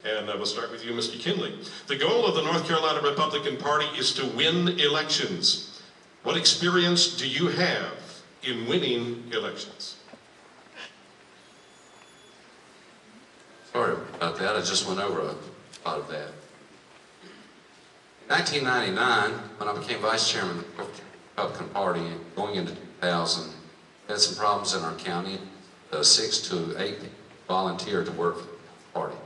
And we'll start with you, Mr. Kinley. The goal of the North Carolina Republican Party is to win elections. What experience do you have in winning elections? Sorry about that. I just went over a lot of that. In 1999, when I became vice chairman of the Republican Party, going into 2000, we had some problems in our county. 6 to 8 volunteered to work for the party.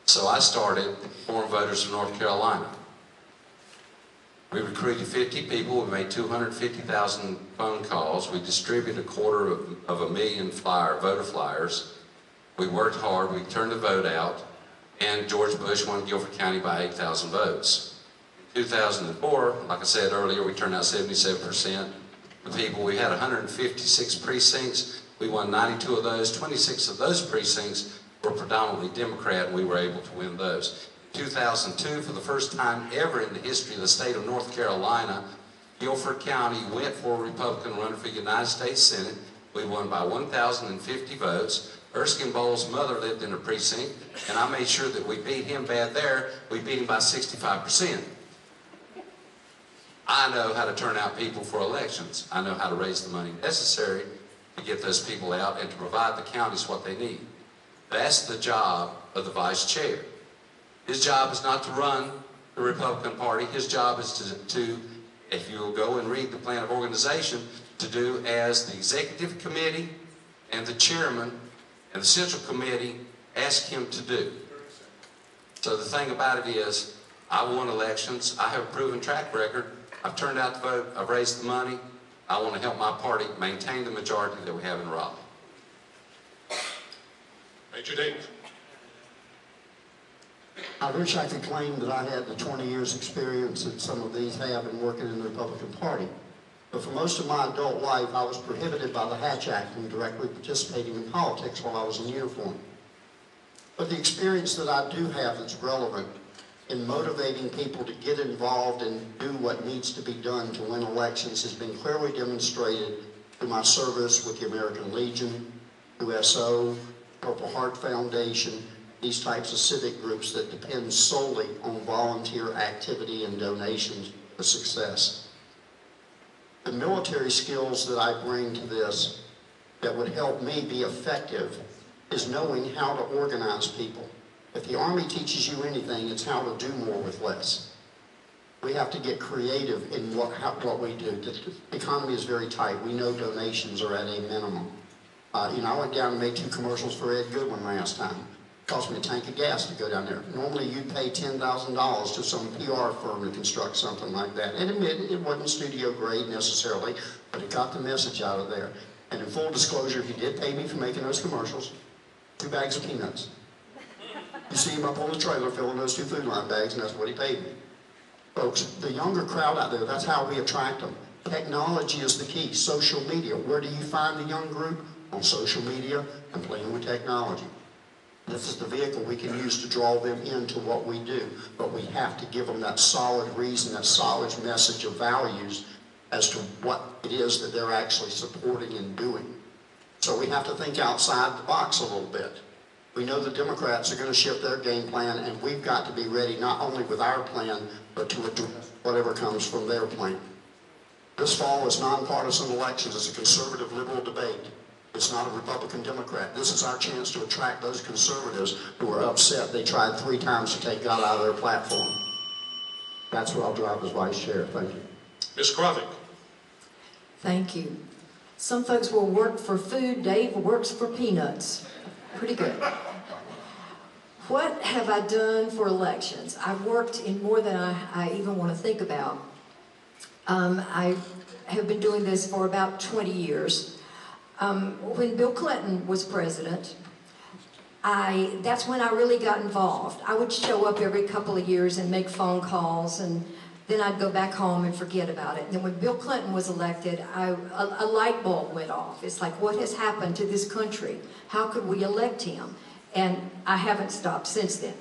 So I started Foreign Voters of North Carolina. We recruited 50 people. We made 250,000 phone calls. We distributed 250,000 voter flyers. We worked hard. We turned the vote out. And George Bush won Guilford County by 8,000 votes. In 2004, like I said earlier, we turned out 77% of the people. We had 156 precincts. We won 92 of those. 26 of those precincts were predominantly Democrat, and we were able to win those. In 2002, for the first time ever in the history of the state of North Carolina, Guilford County went for a Republican runner for the United States Senate. We won by 1,050 votes. Erskine Bowles' mother lived in a precinct, and I made sure that we beat him bad there. We beat him by 65%. I know how to turn out people for elections. I know how to raise the money necessary to get those people out and to provide the counties what they need. That's the job of the vice chair. His job is not to run the Republican Party. His job is to, if you'll go and read the plan of organization, to do as the executive committee and the chairman and the central committee ask him to do. So the thing about it is, I won elections. I have a proven track record. I've turned out the vote. I've raised the money. I want to help my party maintain the majority that we have in Raleigh. Major Dave. I wish I could claim that I had the 20 years experience that some of these have in working in the Republican Party. But for most of my adult life, I was prohibited by the Hatch Act from directly participating in politics while I was in uniform. But the experience that I do have that's relevant in motivating people to get involved and do what needs to be done to win elections has been clearly demonstrated through my service with the American Legion, USO, Purple Heart Foundation, these types of civic groups that depend solely on volunteer activity and donations for success. The military skills that I bring to this that would help me be effective is knowing how to organize people. If the Army teaches you anything, it's how to do more with less. We have to get creative in what we do. The economy is very tight. We know donations are at a minimum. I went down and made 2 commercials for Ed Goodwin last time. It cost me a tank of gas to go down there. Normally you'd pay $10,000 to some PR firm to construct something like that. And admit it wasn't studio grade necessarily, but it got the message out of there. And in full disclosure, he did pay me for making those commercials. 2 bags of peanuts. You see him up on the trailer filling those 2 food line bags, and that's what he paid me. Folks, the younger crowd out there, that's how we attract them. Technology is the key. Social media. Where do you find the young group? On social media and playing with technology. This is the vehicle we can use to draw them into what we do. But we have to give them that solid reason, that solid message of values as to what it is that they're actually supporting and doing. So we have to think outside the box a little bit. We know the Democrats are going to shift their game plan, and we've got to be ready not only with our plan, but to address whatever comes from their plan. This fall is nonpartisan elections. It's a conservative liberal debate. It's not a Republican Democrat. This is our chance to attract those conservatives who are upset they tried 3 times to take God out of their platform. That's what I'll drive as vice chair. Thank you. Ms. Krovic. Thank you. Some folks will work for food. Dave works for peanuts. Pretty good. What have I done for elections? I've worked in more than I even want to think about. I have been doing this for about 20 years. When Bill Clinton was president, that's when I really got involved. I would show up every couple of years and make phone calls, and then I'd go back home and forget about it. And then when Bill Clinton was elected, a light bulb went off. It's like, what has happened to this country? How could we elect him? And I haven't stopped since then.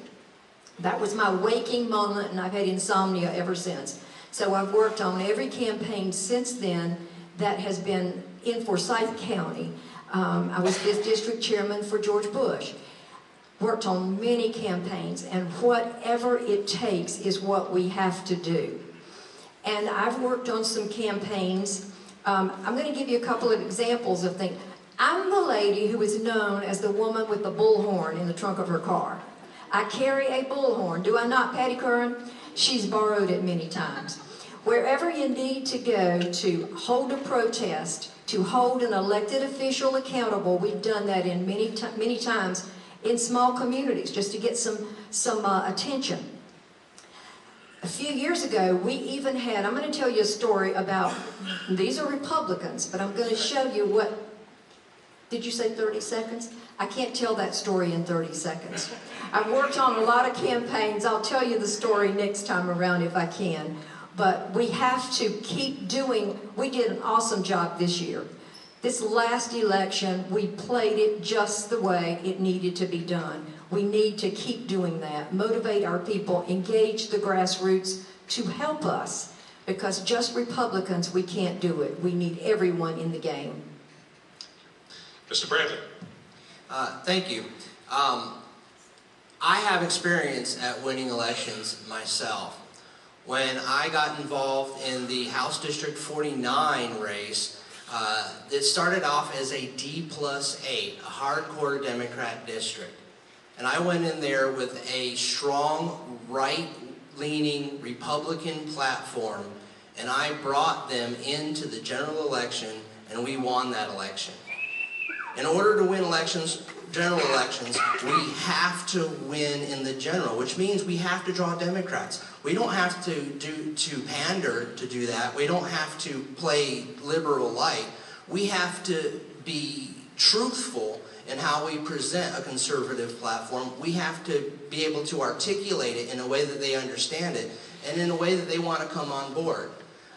That was my waking moment, and I've had insomnia ever since. So I've worked on every campaign since then that has been in Forsyth County. I was 5th District Chairman for George Bush. worked on many campaigns, and whatever it takes is what we have to do. And I've worked on some campaigns. I'm going to give you a couple of examples of things. I'm the lady who is known as the woman with the bullhorn in the trunk of her car. I carry a bullhorn. Do I not, Patty Curran? She's borrowed it many times. Wherever you need to go to hold a protest, to hold an elected official accountable, we've done that in many times in small communities just to get some attention. A few years ago, we even had, I'm going to tell you a story about, these are Republicans, but I'm going to show you what, did you say 30 seconds? I can't tell that story in 30 seconds. I've worked on a lot of campaigns. I'll tell you the story next time around if I can. But we have to keep doing, we did an awesome job this year. This last election, we played it just the way it needed to be done. We need to keep doing that, motivate our people, engage the grassroots to help us, because just Republicans, we can't do it. We need everyone in the game. Mr. Bradley. Thank you. I have experience at winning elections myself. When I got involved in the House District 49 race, it started off as a D+8, a hardcore Democrat district. And I went in there with a strong, right-leaning Republican platform, and I brought them into the general election, and we won that election. In order to win elections, general elections, we have to win in the general, which means we have to draw Democrats. We don't have to pander to do that. We don't have to play liberal light. We have to be truthful in how we present a conservative platform. We have to be able to articulate it in a way that they understand it and in a way that they want to come on board.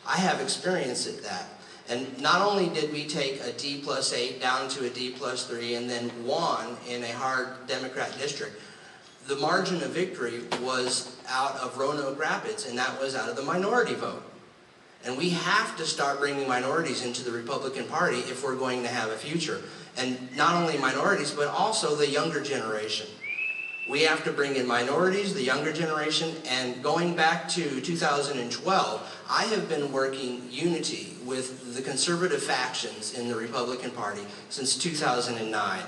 I have experience at that. And not only did we take a D+8 down to a D+3 and then won in a hard Democrat district, the margin of victory was out of Roanoke Rapids, and that was out of the minority vote. And we have to start bringing minorities into the Republican Party if we're going to have a future. And not only minorities, but also the younger generation. We have to bring in minorities, the younger generation, and going back to 2012, I have been working unity with the conservative factions in the Republican Party since 2009.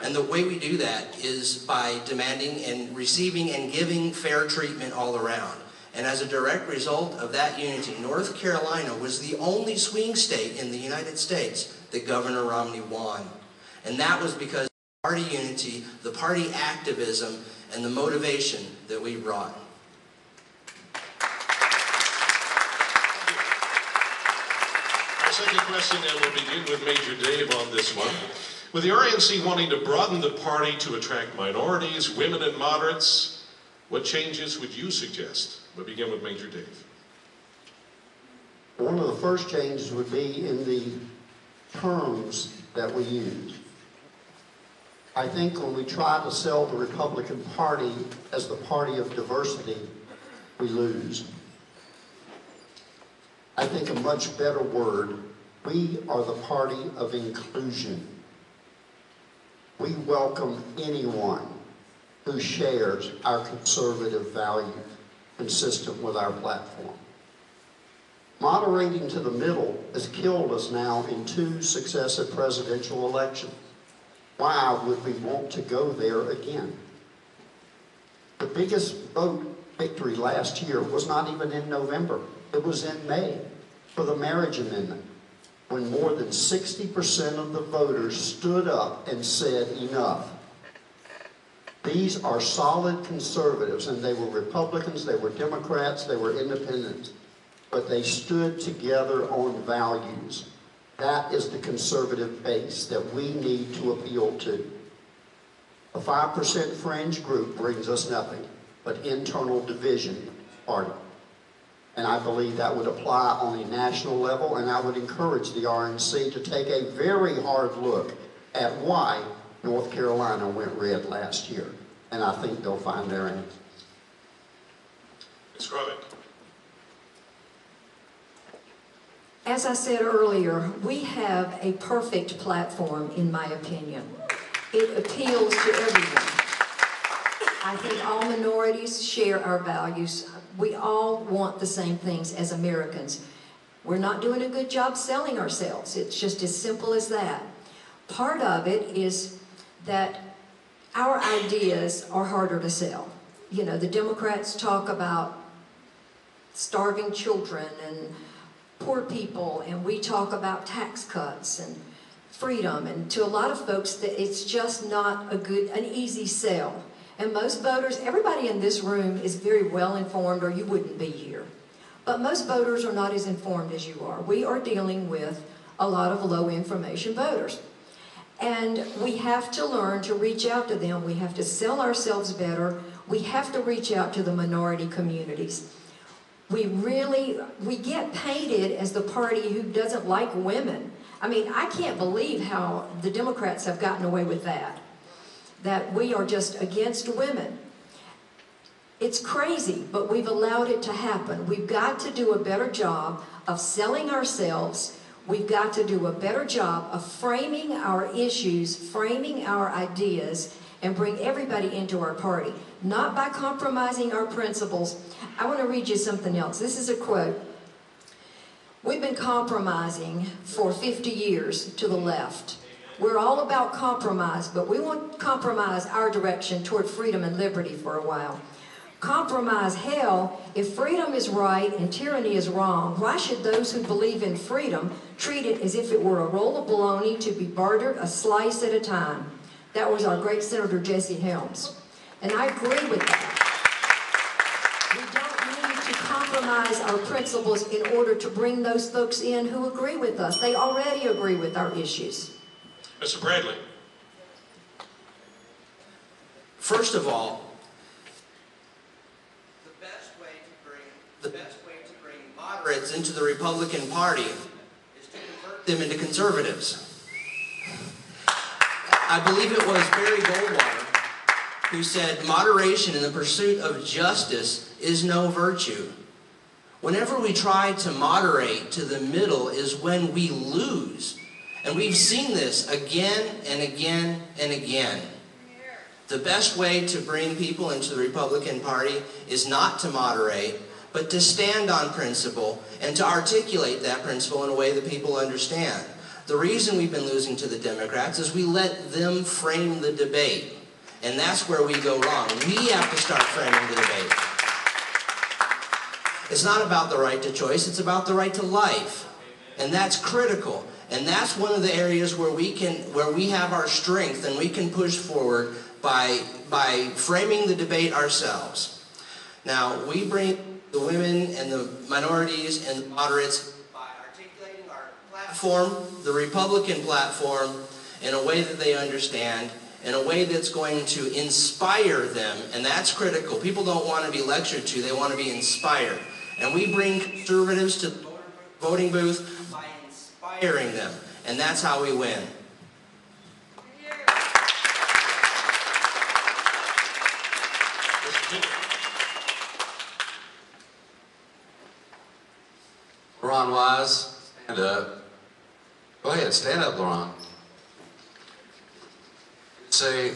And the way we do that is by demanding and receiving and giving fair treatment all around. And as a direct result of that unity, North Carolina was the only swing state in the United States that Governor Romney won. And that was because of the party unity, the party activism, and the motivation that we brought. Our second question, and we'll begin with Major Dave on this one. With the RNC wanting to broaden the party to attract minorities, women, and moderates, what changes would you suggest? We'll begin with Major Dave. One of the first changes would be in the terms that we use. I think when we try to sell the Republican Party as the party of diversity, we lose. I think a much better word, we are the party of inclusion. We welcome anyone who shares our conservative values consistent with our platform. Moderating to the middle has killed us now in 2 successive presidential elections. Why would we want to go there again? The biggest vote victory last year was not even in November. It was in May for the marriage amendment, when more than 60% of the voters stood up and said enough. These are solid conservatives, and they were Republicans, they were Democrats, they were independents, but they stood together on values. That is the conservative base that we need to appeal to. A 5% fringe group brings us nothing but internal division party. And I believe that would apply on a national level, and I would encourage the RNC to take a very hard look at why North Carolina went red last year. And I think they'll find their answer. Ms. Krovic. As I said earlier, we have a perfect platform, in my opinion. It appeals to everyone. I think all minorities share our values. We all want the same things as Americans. We're not doing a good job selling ourselves. It's just as simple as that. Part of it is that our ideas are harder to sell. You know, the Democrats talk about starving children and poor people, and we talk about tax cuts and freedom, and to a lot of folks that it's just not an easy sell. And most voters, everybody in this room is very well informed or you wouldn't be here. But most voters are not as informed as you are. We are dealing with a lot of low information voters. And we have to learn to reach out to them. We have to sell ourselves better. We have to reach out to the minority communities. We get painted as the party who doesn't like women. I mean, I can't believe how the Democrats have gotten away with that we are just against women. It's crazy, but we've allowed it to happen. We've got to do a better job of selling ourselves. We've got to do a better job of framing our issues, framing our ideas, and bring everybody into our party, not by compromising our principles. I want to read you something else. This is a quote. We've been compromising for 50 years to the left. We're all about compromise, but we won't compromise our direction toward freedom and liberty for a while. Compromise, hell, if freedom is right and tyranny is wrong, why should those who believe in freedom treat it as if it were a roll of bologna to be bartered a slice at a time? That was our great Senator Jesse Helms. And I agree with that. We don't need to compromise our principles in order to bring those folks in who agree with us. They already agree with our issues. Mr. Bradley. First of all, the best way to bring moderates into the Republican Party is to convert them into conservatives. I believe it was Barry Goldwater who said, moderation in the pursuit of justice is no virtue. Whenever we try to moderate to the middle is when we lose. And we've seen this again and again and again. The best way to bring people into the Republican Party is not to moderate, but to stand on principle and to articulate that principle in a way that people understand. The reason we've been losing to the Democrats is we let them frame the debate. And that's where we go wrong. We have to start framing the debate. It's not about the right to choice, it's about the right to life. And that's critical. And that's one of the areas where we have our strength and we can push forward by framing the debate ourselves. Now, we bring the women and the minorities and the moderates by articulating our platform, the Republican platform, in a way that they understand, in a way that's going to inspire them, and that's critical. People don't want to be lectured to, they want to be inspired. And we bring conservatives to the voting booth by inspiring them, and that's how we win. Laron Wise, stand up. Go ahead, stand up, Laron. Say,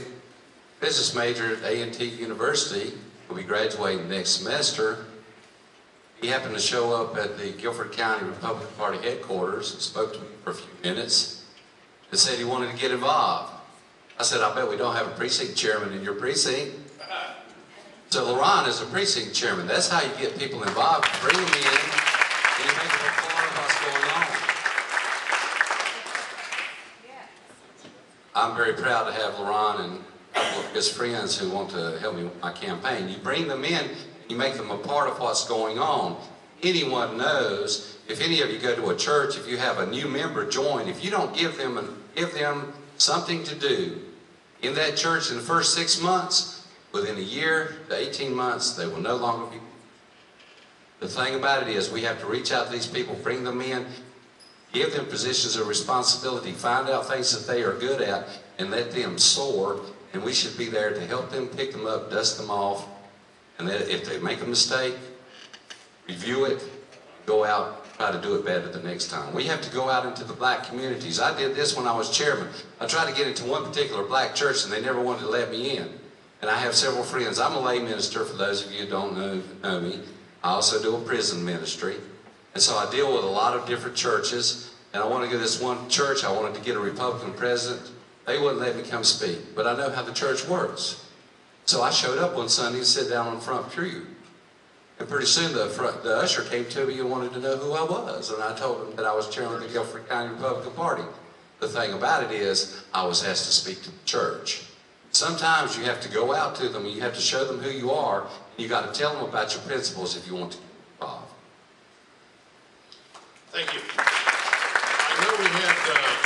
business major at A&T University, will be graduating next semester. He happened to show up at the Guilford County Republican Party headquarters and spoke to me for a few minutes and said he wanted to get involved. I said, I bet we don't have a precinct chairman in your precinct. So Laron is a precinct chairman. That's how you get people involved. Bring them in and you make them a part of what's going on. I'm very proud to have Laron and a couple of his friends who want to help me with my campaign. You bring them in, you make them a part of what's going on. Anyone knows, if any of you go to a church, if you have a new member join, if you don't give them something to do in that church in the first 6 months, within a year to 18 months, they will no longer be. The thing about it is we have to reach out to these people, bring them in, give them positions of responsibility, find out things that they are good at, and let them soar. And we should be there to help them, pick them up, dust them off. And then if they make a mistake, review it, go out, try to do it better the next time. We have to go out into the black communities. I did this when I was chairman. I tried to get into one particular black church and they never wanted to let me in. And I have several friends. I'm a lay minister, for those of you who don't know me. I also do a prison ministry. And so I deal with a lot of different churches. And I want to go to this one church. I wanted to get a Republican president. They wouldn't let me come speak. But I know how the church works. So I showed up one Sunday and sat down on the front pew. And pretty soon the usher came to me and wanted to know who I was. And I told him that I was chairman of the Guilford County Republican Party. The thing about it is, I was asked to speak to the church. Sometimes you have to go out to them and you have to show them who you are. And you got to tell them about your principles if you want to get involved. Thank you. I know we had